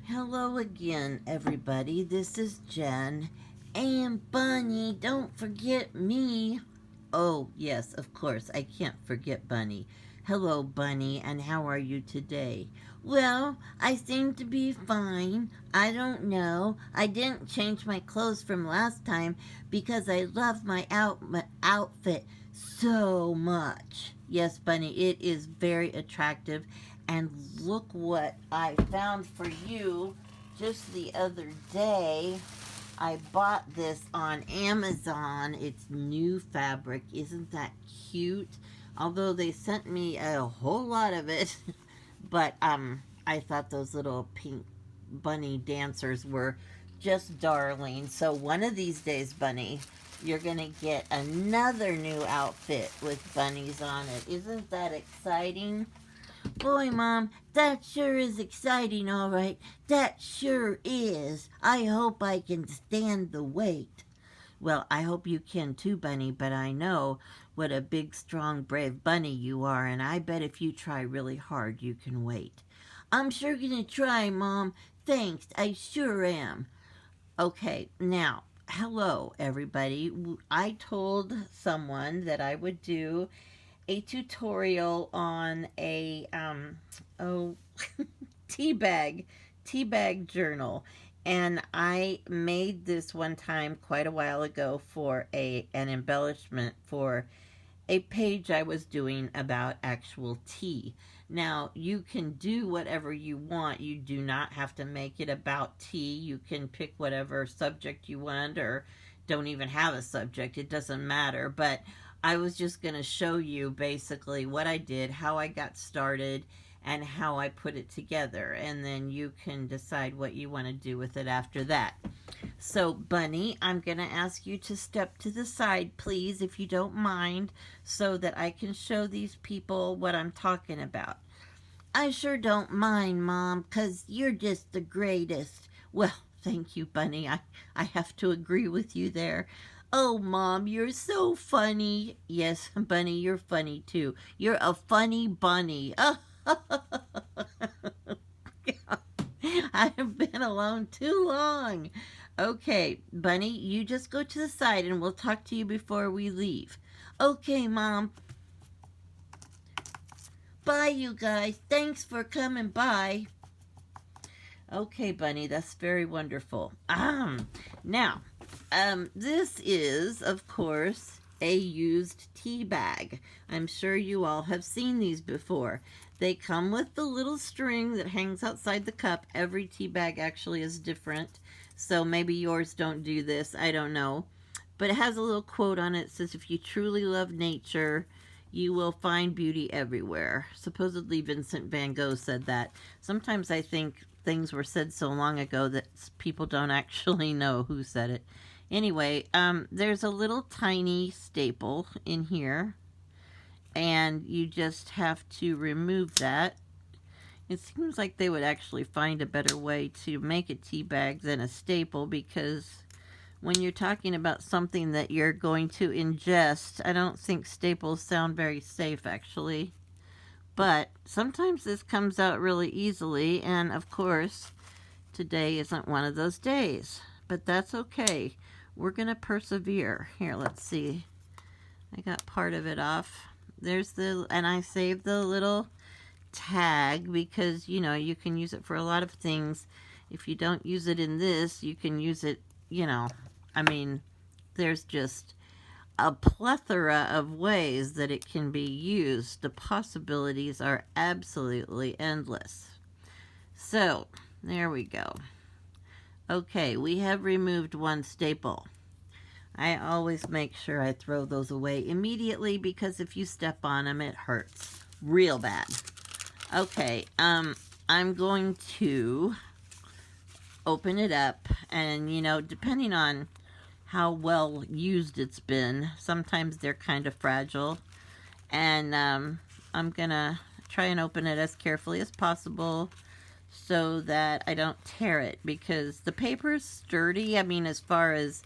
Hello again, everybody. This is Jen. And Bunny, don't forget me. Oh, yes, of course, I can't forget Bunny. Hello, Bunny, and how are you today? Well, I seem to be fine. I don't know. I didn't change my clothes from last time because I love my outfit so much. Yes, Bunny, it is very attractive. And look what I found for you just the other day. I bought this on Amazon. It's new fabric. Isn't that cute? Although they sent me a whole lot of it, but I thought those little pink bunny dancers were just darling. So one of these days, Bunny, you're going to get another new outfit with bunnies on it. Isn't that exciting? Boy, Mom, that sure is exciting, all right. That sure is. I hope I can stand the wait. Well, I hope you can too, Bunny, but I know what a big, strong, brave bunny you are, and I bet if you try really hard, you can wait. I'm sure gonna try, Mom. Thanks, I sure am. Okay, now, hello, everybody. I told someone that I would do a tutorial on a oh tea bag journal, and I made this one time quite a while ago for a an embellishment for a page I was doing about actual tea. Now, you can do whatever you want. You do not have to make it about tea. You can pick whatever subject you want or don't even have a subject. It doesn't matter. But I was just going to show you basically what I did, how I got started, and how I put it together. And then you can decide what you want to do with it after that. So, Bunny, I'm going to ask you to step to the side, please, if you don't mind, so that I can show these people what I'm talking about. I sure don't mind, Mom, 'cause you're just the greatest. Well, thank you, Bunny. I have to agree with you there. Oh, Mom, you're so funny. Yes, Bunny, you're funny too. You're a funny bunny. I have been alone too long. Okay, Bunny, you just go to the side and we'll talk to you before we leave. Okay, Mom. Bye, you guys. Thanks for coming by. Okay, Bunny, that's very wonderful. Now, this is, of course, a used tea bag. I'm sure you all have seen these before. They come with the little string that hangs outside the cup. Every tea bag actually is different, so maybe yours don't do this. I don't know. But it has a little quote on it. It says, if you truly love nature, you will find beauty everywhere. Supposedly Vincent van Gogh said that. Sometimes I think things were said so long ago that people don't actually know who said it. Anyway, there's a little tiny staple in here, and you just have to remove that. It seems like they would actually find a better way to make a tea bag than a staple, because when you're talking about something that you're going to ingest, I don't think staples sound very safe, actually. But sometimes this comes out really easily, and of course, today isn't one of those days. But that's okay. We're going to persevere. Here, let's see. I got part of it off. And I saved the little tag because, you can use it for a lot of things. If you don't use it in this, you can use it, I mean, there's just a plethora of ways that it can be used. The possibilities are absolutely endless. So, there we go. Okay, we have removed one staple. I always make sure I throw those away immediately because if you step on them, it hurts real bad. Okay, I'm going to open it up, and depending on how well used it's been, sometimes they're kind of fragile, and I'm gonna try and open it as carefully as possible so that I don't tear it, because the paper's sturdy. I mean, as far as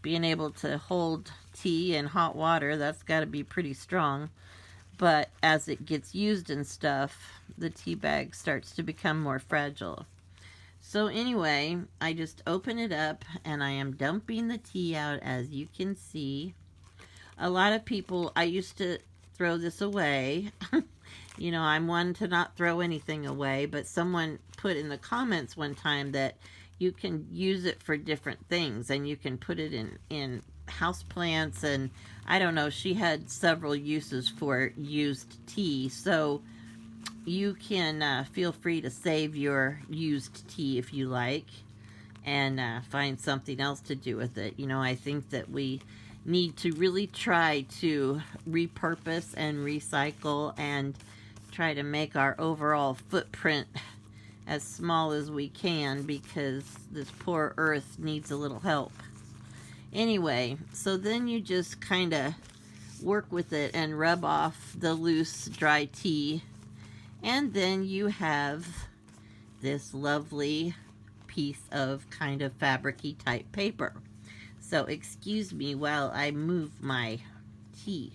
being able to hold tea and hot water, that's got to be pretty strong. But as it gets used and stuff, the tea bag starts to become more fragile. So anyway, I just open it up and I am dumping the tea out, as you can see. A lot of people, I used to throw this away. You know, I'm one to not throw anything away, but someone put in the comments one time that you can use it for different things, and you can put it in house plants, and I don't know, she had several uses for used tea. So you can feel free to save your used tea if you like, and find something else to do with it. You know, I think that we need to really try to repurpose and recycle and try to make our overall footprint as small as we can, because this poor earth needs a little help. Anyway, so then you just kind of work with it and rub off the loose dry tea, and then you have this lovely piece of kind of fabric-y type paper. So excuse me while I move my tea.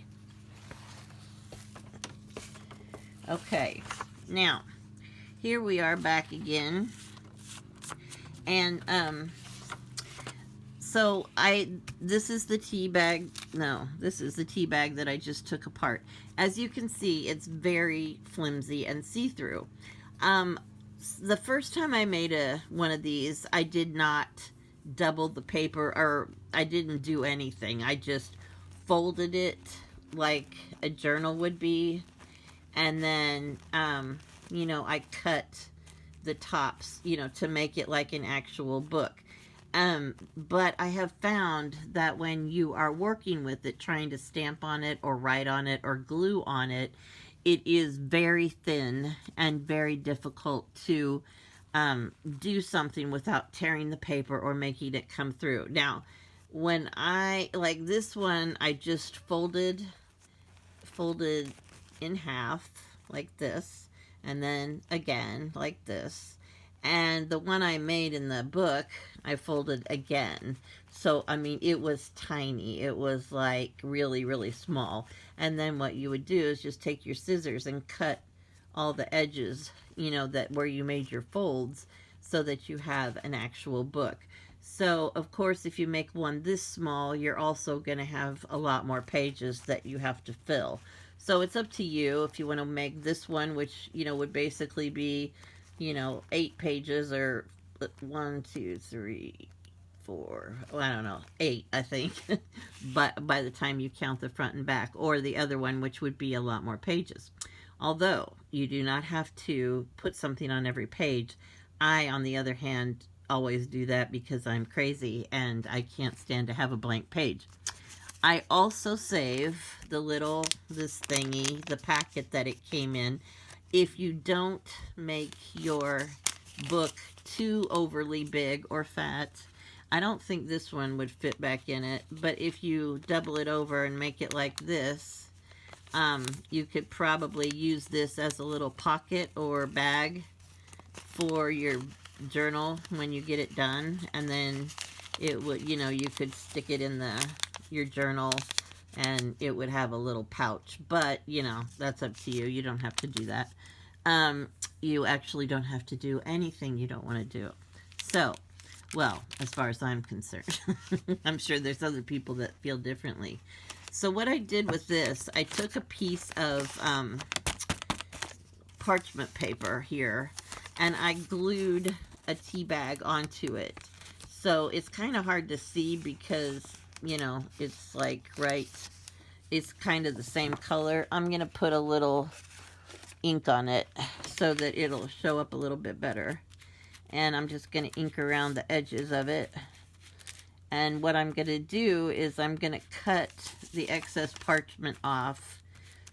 Okay, now here we are back again, and so this is the tea bag. No, this is the tea bag that I just took apart. As you can see, it's very flimsy and see-through. The first time I made one of these, I did not double the paper, or I didn't do anything. I just folded it like a journal would be, and then you know, I cut the tops, you know, to make it like an actual book. But I have found that when you are working with it, trying to stamp on it or write on it or glue on it, it is very thin and very difficult to do something without tearing the paper or making it come through. Now, when like this one, I just folded in half like this, and then again like this. And the one I made in the book, I folded again. So, I mean, it was tiny. It was like really, really small. And then what you would do is just take your scissors and cut all the edges, you know, that where you made your folds, so that you have an actual book. So, of course, if you make one this small, you're also going to have a lot more pages that you have to fill. So it's up to you if you want to make this one, which, you know, would basically be, you know, 8 pages, or 1, 2, 3, 4, well, I don't know, 8, I think, but by the time you count the front and back, or the other one, which would be a lot more pages. Although you do not have to put something on every page. I, on the other hand, always do that because I'm crazy and I can't stand to have a blank page. I also save this thingy, the packet that it came in. If you don't make your book too overly big or fat, I don't think this one would fit back in it, but if you double it over and make it like this, you could probably use this as a little pocket or bag for your journal when you get it done, and then it would, you know, you could stick it in your journal and it would have a little pouch. But, you know, that's up to you. You don't have to do that. You actually don't have to do anything you don't want to do. So, well, as far as I'm concerned. I'm sure there's other people that feel differently. So what I did with this, I took a piece of parchment paper here, and I glued a tea bag onto it. So it's kind of hard to see because, you know, it's like it's kind of the same color. I'm going to put a little ink on it so that it'll show up a little bit better. And I'm just going to ink around the edges of it. And what I'm going to do is I'm going to cut the excess parchment off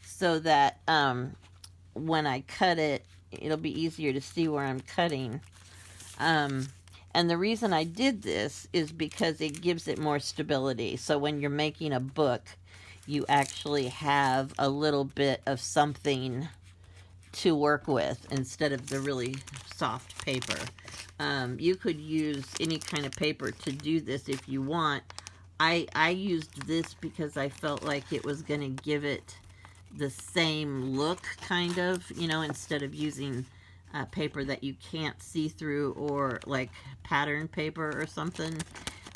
so that when I cut it, it'll be easier to see where I'm cutting. And the reason I did this is because it gives it more stability. So when you're making a book, you actually have a little bit of something to work with instead of the really soft paper. You could use any kind of paper to do this if you want. I used this because I felt like it was going to give it the same look, kind of, you know, instead of using paper that you can't see through, or like pattern paper or something.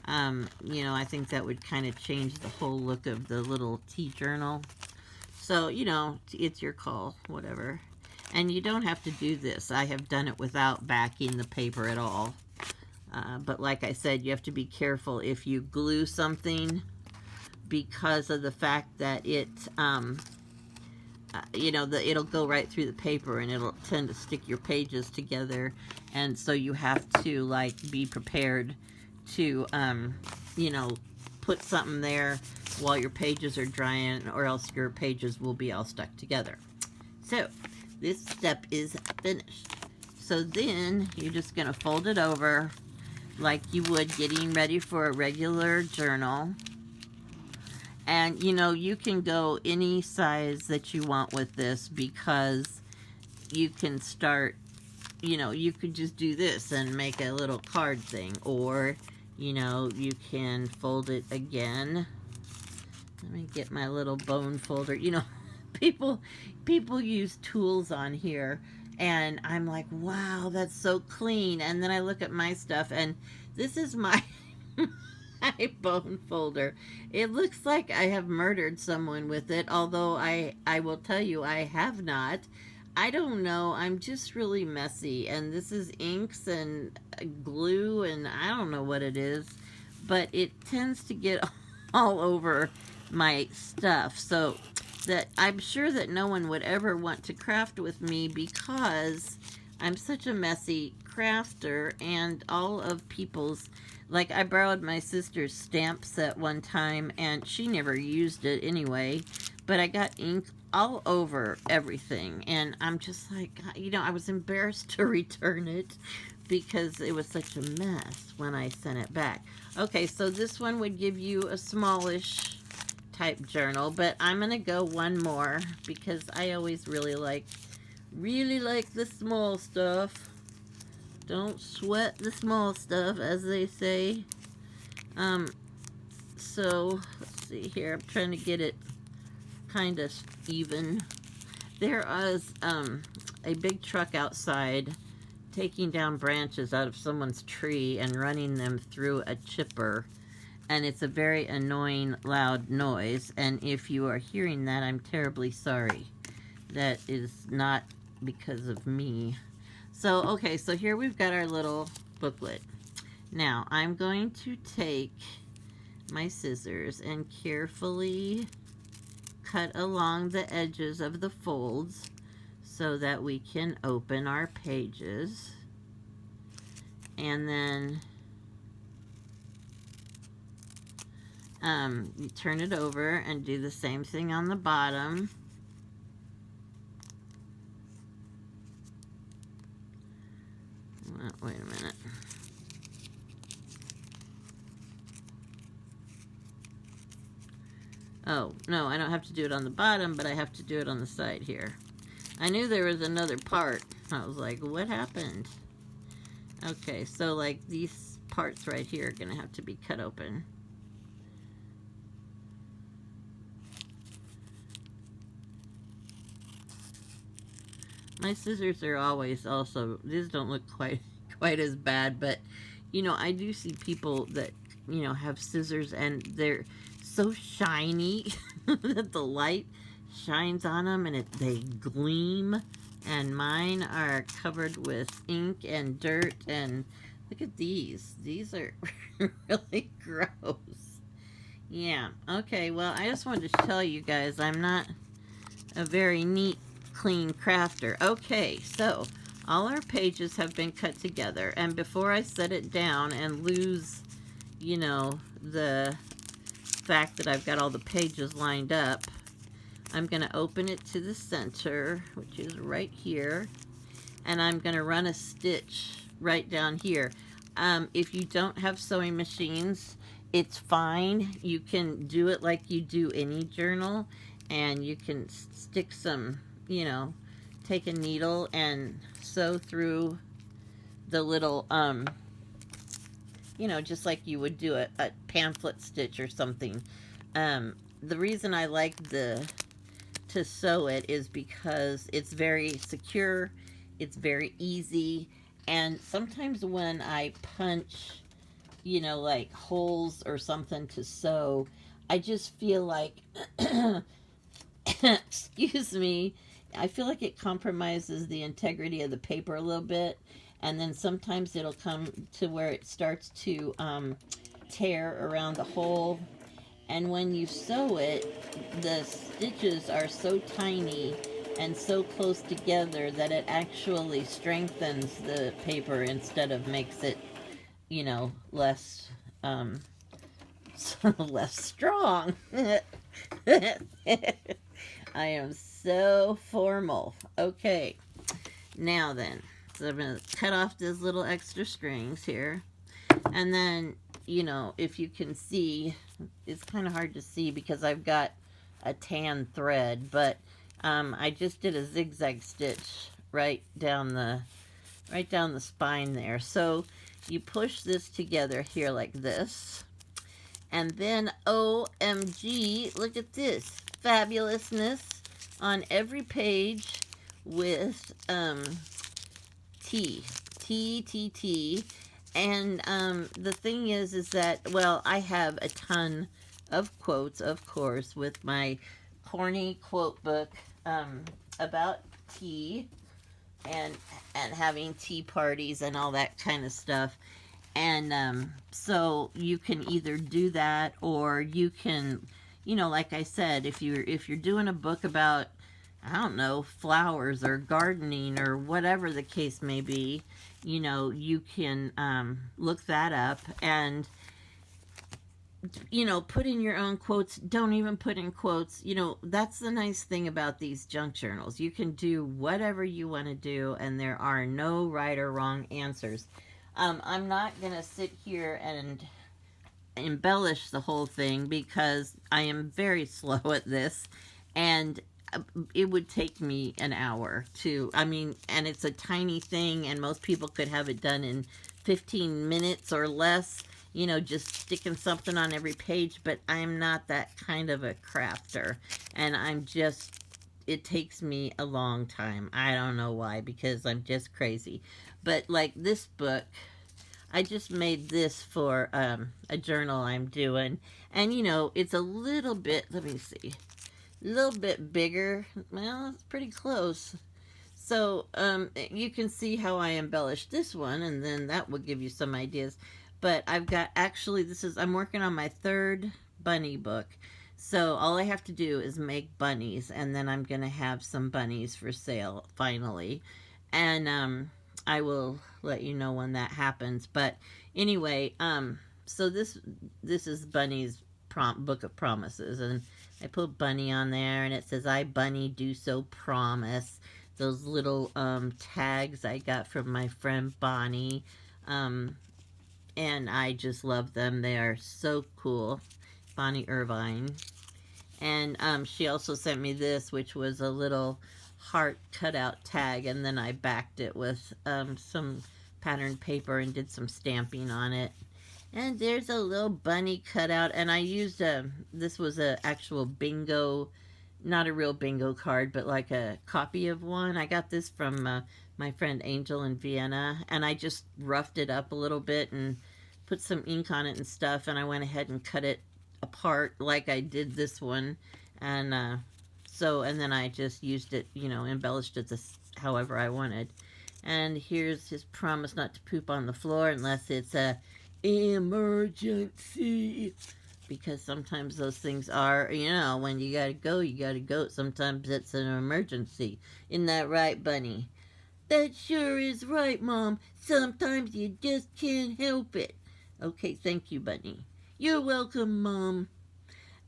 You know, I think that would kind of change the whole look of the little tea journal. So, you know, it's your call, whatever. And you don't have to do this. I have done it without backing the paper at all. But like I said, you have to be careful if you glue something, because of the fact that it, you know, it'll go right through the paper and it'll tend to stick your pages together. And so you have to, like, be prepared to, you know, put something there while your pages are drying, or else your pages will be all stuck together. So this step is finished. So then you're just going to fold it over like you would getting ready for a regular journal. And, you know, you can go any size that you want with this, because you can start, you know, you could just do this and make a little card thing. Or, you know, you can fold it again. Let me get my little bone folder. You know, people use tools on here, and I'm like, wow, that's so clean. And then I look at my stuff, and this is my my bone folder. It looks like I have murdered someone with it, although I will tell you I have not. I don't know, I'm just really messy, and this is inks and glue, and I don't know what it is, but it tends to get all over my stuff. So that I'm sure that no one would ever want to craft with me, because I'm such a messy crafter, and all of people's, like, I borrowed my sister's stamp set one time, and she never used it anyway, but I got ink all over everything, and I'm just like, you know, I was embarrassed to return it because it was such a mess when I sent it back. Okay, so this one would give you a smallish type journal, but I'm gonna go one more because I always really like the small stuff. Don't sweat the small stuff, as they say. So let's see here, I'm trying to get it kind of even. There was a big truck outside taking down branches out of someone's tree and running them through a chipper, and it's a very annoying loud noise, and if you are hearing that, I'm terribly sorry. That is not because of me. So okay, so here we've got our little booklet. Now I'm going to take my scissors and carefully cut along the edges of the folds so that we can open our pages. And then you turn it over and do the same thing on the bottom. Wait a minute. Oh, no, I don't have to do it on the bottom, but I have to do it on the side here. I knew there was another part. I was like, what happened? Okay, so like these parts right here are going to have to be cut open. My scissors are always also, these don't look quite as bad, but, you know, I do see people that, you know, have scissors and they're so shiny that the light shines on them and they gleam, and mine are covered with ink and dirt, and look at these. These are really gross. Yeah, okay, well, I just wanted to tell you guys I'm not a very neat, clean crafter. Okay, so all our pages have been cut together, and before I set it down and lose, you know, the fact that I've got all the pages lined up, I'm going to open it to the center, which is right here, and I'm going to run a stitch right down here. If you don't have sewing machines, it's fine. You can do it like you do any journal, and you can stick some, you know, take a needle and sew through the little, you know, just like you would do a pamphlet stitch or something. The reason I like to sew it is because it's very secure It's very easy. And sometimes when I punch, like holes or something to sew, I just feel like, excuse me, I feel like it compromises the integrity of the paper a little bit. And then sometimes it'll come to where it starts to tear around the hole. And when you sew it, the stitches are so tiny and so close together that it actually strengthens the paper instead of makes it, less less strong. I am so formal. Okay, now then, so I'm going to cut off those little extra strings here. And then, if you can see, it's kind of hard to see because I've got a tan thread, but I just did a zigzag stitch right down the spine there. So you push this together here like this. And then, OMG, look at this. Fabulousness on every page with T. And the thing is that, well, I have a ton of quotes, of course, with my corny quote book about tea and having tea parties and all that kind of stuff. And so you can either do that, or you can, like I said, if you're doing a book about, I don't know, flowers or gardening or whatever the case may be, you can look that up and, put in your own quotes. Don't even put in quotes. That's the nice thing about these junk journals. You can do whatever you want to do, and there are no right or wrong answers. I'm not going to sit here and embellish the whole thing because I am very slow at this, and it would take me an hour to, and it's a tiny thing, and most people could have it done in 15 minutes or less, just sticking something on every page, but I'm not that kind of a crafter, and it takes me a long time. I don't know why, because I'm just crazy. But like this book, I just made this for a journal I'm doing, and it's a little bit, let me see, a little bit bigger. Well, it's pretty close. So you can see how I embellished this one, and then that will give you some ideas. But I've got, actually, I'm working on my third bunny book. So all I have to do is make bunnies, and then I'm going to have some bunnies for sale, finally. And I will let you know when that happens. But anyway, so this is Bunny's book of promises, and I put Bunny on there, and it says, "I, Bunny, do so promise." Those little tags I got from my friend Bonnie, and I just love them. They are so cool. Bonnie Irvine. And she also sent me this, which was a little heart cutout tag, and then I backed it with some patterned paper and did some stamping on it. And there's a little bunny cutout, and I used this was a actual bingo, not a real bingo card, but like a copy of one. I got this from my friend Angel in Vienna, and I just roughed it up a little bit and put some ink on it and stuff, and I went ahead and cut it apart like I did this one, and then I just used it, embellished it however I wanted. And here's his promise not to poop on the floor unless it's a emergency, because sometimes those things are, when you gotta go, you gotta go. Sometimes it's an emergency. Isn't that right, Bunny? That sure is right, Mom. Sometimes you just can't help it. Okay, thank you, Bunny. You're welcome, Mom.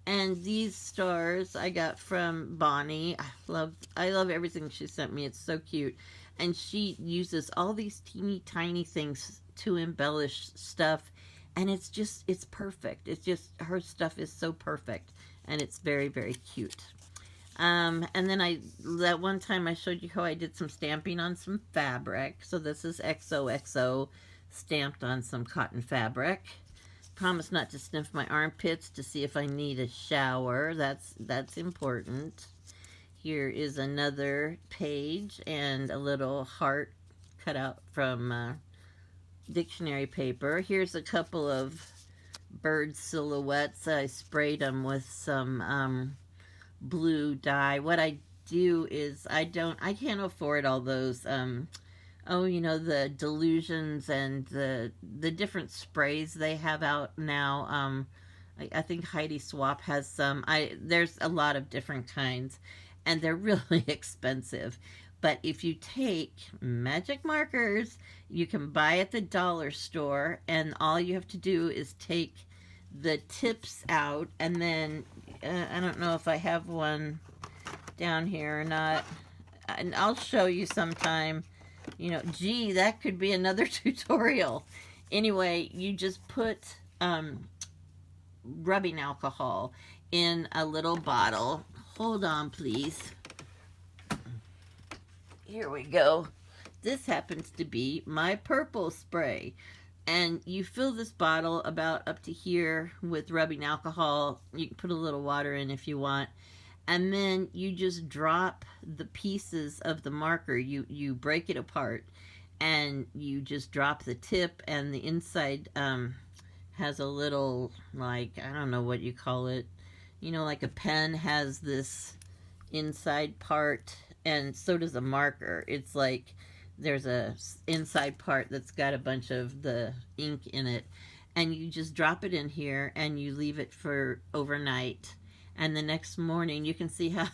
And these stars I got from Bonnie. I love everything she sent me. It's so cute. And she uses all these teeny tiny things to embellish stuff. And it's perfect. It's just, her stuff is so perfect. And it's very, very cute. And then that one time I showed you how I did some stamping on some fabric. So this is XOXO stamped on some cotton fabric. Promise not to sniff my armpits to see if I need a shower. That's important. here is another page and a little heart cut out from dictionary paper. Here's a couple of bird silhouettes. I sprayed them with some blue dye. What I do is I can't afford all those the Delusions and the different sprays they have out now. I think Heidi Swap has some. There's a lot of different kinds, and they're really expensive. But if you take magic markers, you can buy at the dollar store, and all you have to do is take the tips out, and then I don't know if I have one down here or not, and I'll show you sometime. Gee, that could be another tutorial. Anyway, you just put rubbing alcohol in a little bottle. Hold on, please. Here we go. This happens to be my purple spray. And you fill this bottle about up to here with rubbing alcohol. You can put a little water in if you want. And then you just drop the pieces of the marker. You break it apart. And you just drop the tip, and the inside has a little, like, I don't know what you call it. Like a pen has this inside part, and so does a marker. It's like there's a inside part that's got a bunch of the ink in it, and you just drop it in here and you leave it for overnight, and the next morning you can see how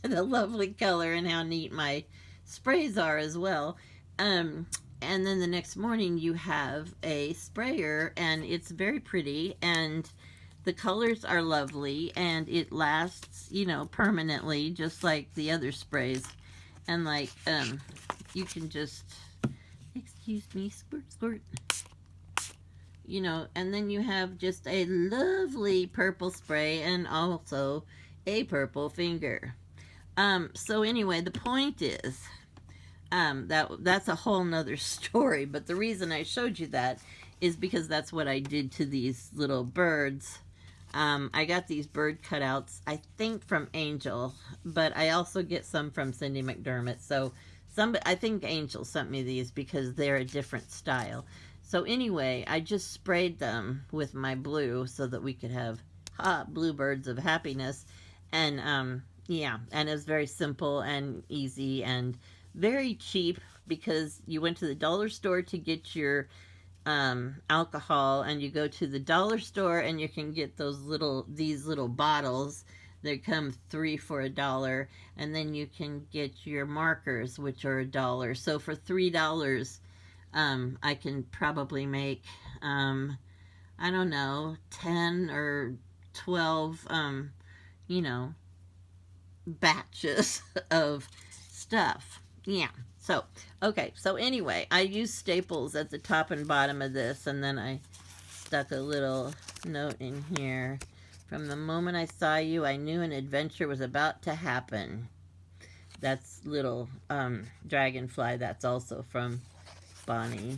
the lovely color and how neat my sprays are as well. And then the next morning you have a sprayer, and it's very pretty, and the colors are lovely, and it lasts, permanently, just like the other sprays. And like, you can just, excuse me, squirt, squirt. And then you have just a lovely purple spray and also a purple finger. So anyway, the point is, that's a whole nother story, but the reason I showed you that is because that's what I did to these little birds. I got these bird cutouts, I think from Angel, but I also get some from Cindy McDermott. So I think Angel sent me these because they're a different style. So anyway, I just sprayed them with my blue so that we could have blue birds of happiness. And yeah, and it was very simple and easy and very cheap, because you went to the dollar store to get your alcohol, and you go to the dollar store and you can get these little bottles. They come 3 for $1, and then you can get your markers, which are $1. So for $3, I can probably make I don't know, 10 or 12 batches of stuff. Yeah. So, okay. So anyway, I used staples at the top and bottom of this, and then I stuck a little note in here. From the moment I saw you, I knew an adventure was about to happen. That's little dragonfly. That's also from Bonnie.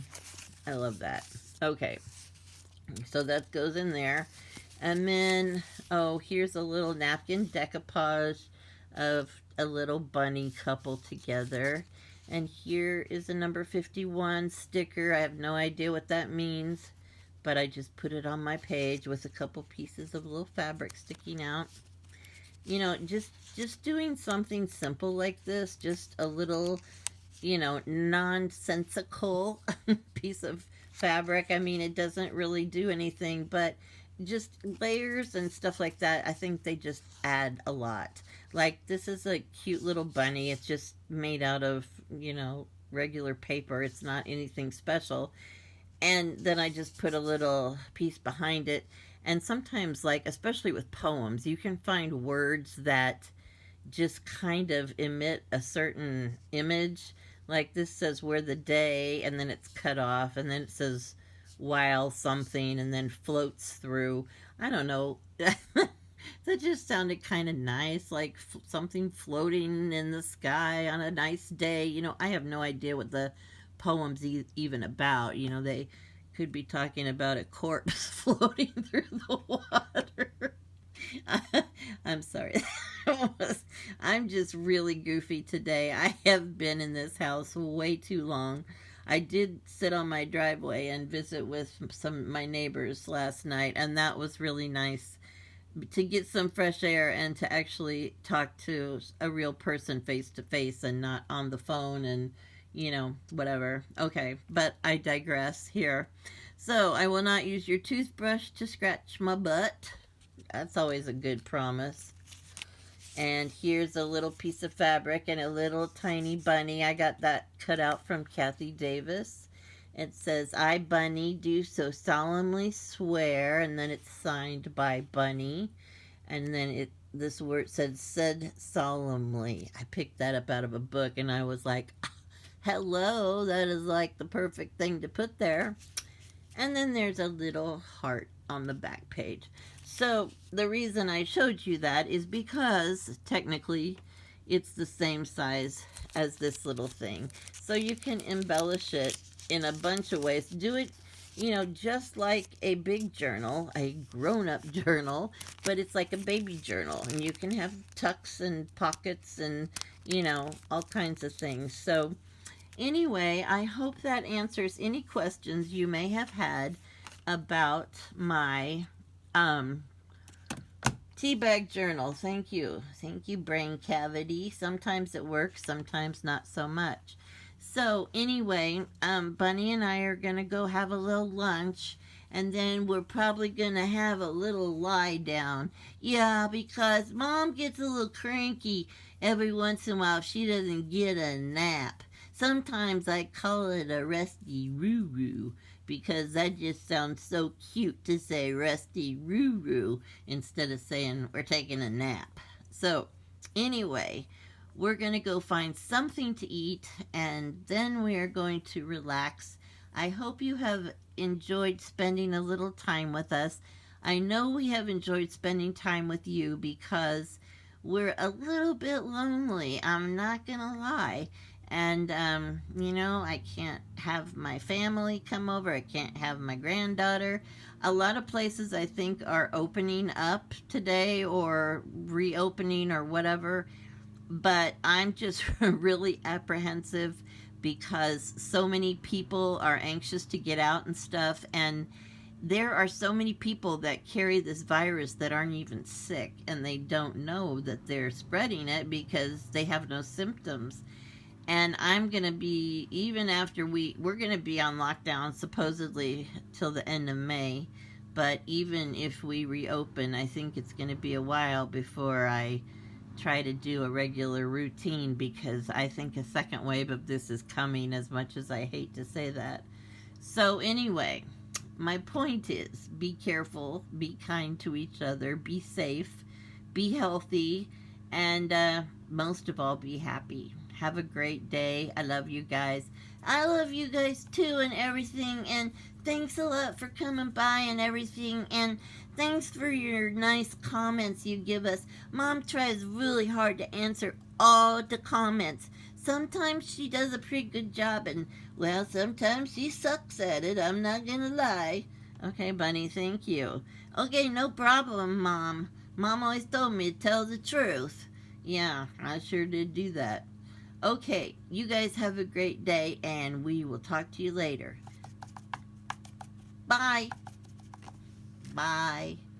I love that. Okay. So that goes in there. And then, oh, here's a little napkin decoupage of a little bunny couple together. And here is a number 51 sticker. I have no idea what that means, but I just put it on my page with a couple pieces of little fabric sticking out. Just doing something simple like this, just a little, nonsensical piece of fabric. I mean, it doesn't really do anything, but just layers and stuff like that, I think they just add a lot. Like, this is a cute little bunny. It's just made out of, regular paper. It's not anything special. And then I just put a little piece behind it. And sometimes, like, especially with poems, you can find words that just kind of emit a certain image. Like, this says, "We're the day," and then it's cut off, and then it says, "while something," and then floats through. I don't know. That just sounded kind of nice, like something floating in the sky on a nice day. I have no idea what the poem's even about. They could be talking about a corpse floating through the water. I'm sorry. I'm just really goofy today. I have been in this house way too long. I did sit on my driveway and visit with some of my neighbors last night, and that was really nice to get some fresh air and to actually talk to a real person face to face and not on the phone and, whatever. Okay, but I digress here. So, I will not use your toothbrush to scratch my butt. That's always a good promise. And here's a little piece of fabric and a little tiny bunny. I got that cut out from Kathy Davis. It says, I, Bunny, do so solemnly swear. And then it's signed by Bunny. And then this word said solemnly. I picked that up out of a book and I was like, hello, that is like the perfect thing to put there. And then there's a little heart on the back page. So the reason I showed you that is because technically it's the same size as this little thing. So you can embellish it in a bunch of ways. Do it, just like a big journal, a grown-up journal, but it's like a baby journal. And you can have tucks and pockets and, all kinds of things. So anyway, I hope that answers any questions you may have had about my tea bag journal. Thank you. Thank you, brain cavity. Sometimes it works, sometimes not so much. So anyway, Bunny and I are going to go have a little lunch, and then we're probably going to have a little lie down. Yeah, because Mom gets a little cranky every once in a while if she doesn't get a nap. Sometimes I call it a rusty roo-roo because that just sounds so cute to say rusty roo-roo instead of saying we're taking a nap. So anyway, we're going to go find something to eat and then we are going to relax. I hope you have enjoyed spending a little time with us. I know we have enjoyed spending time with you because we're a little bit lonely. I'm not going to lie. And, I can't have my family come over. I can't have my granddaughter. A lot of places I think are opening up today or reopening or whatever. But I'm just really apprehensive because so many people are anxious to get out and stuff. And there are so many people that carry this virus that aren't even sick. And they don't know that they're spreading it because they have no symptoms. And I'm going to be, even after we're going to be on lockdown supposedly till the end of May. But even if we reopen, I think it's going to be a while before I try to do a regular routine because I think a second wave of this is coming, as much as I hate to say that. So anyway, my point is be careful, be kind to each other, be safe, be healthy, and most of all, be happy. Have a great day. I love you guys. I love you guys too and everything. And thanks a lot for coming by and everything. And thanks for your nice comments you give us. Mom tries really hard to answer all the comments. Sometimes she does a pretty good job. And, well, sometimes she sucks at it. I'm not going to lie. Okay, Bunny, thank you. Okay, no problem, Mom. Mom always told me to tell the truth. Yeah, I sure did do that. Okay, you guys have a great day, and we will talk to you later. Bye. Bye.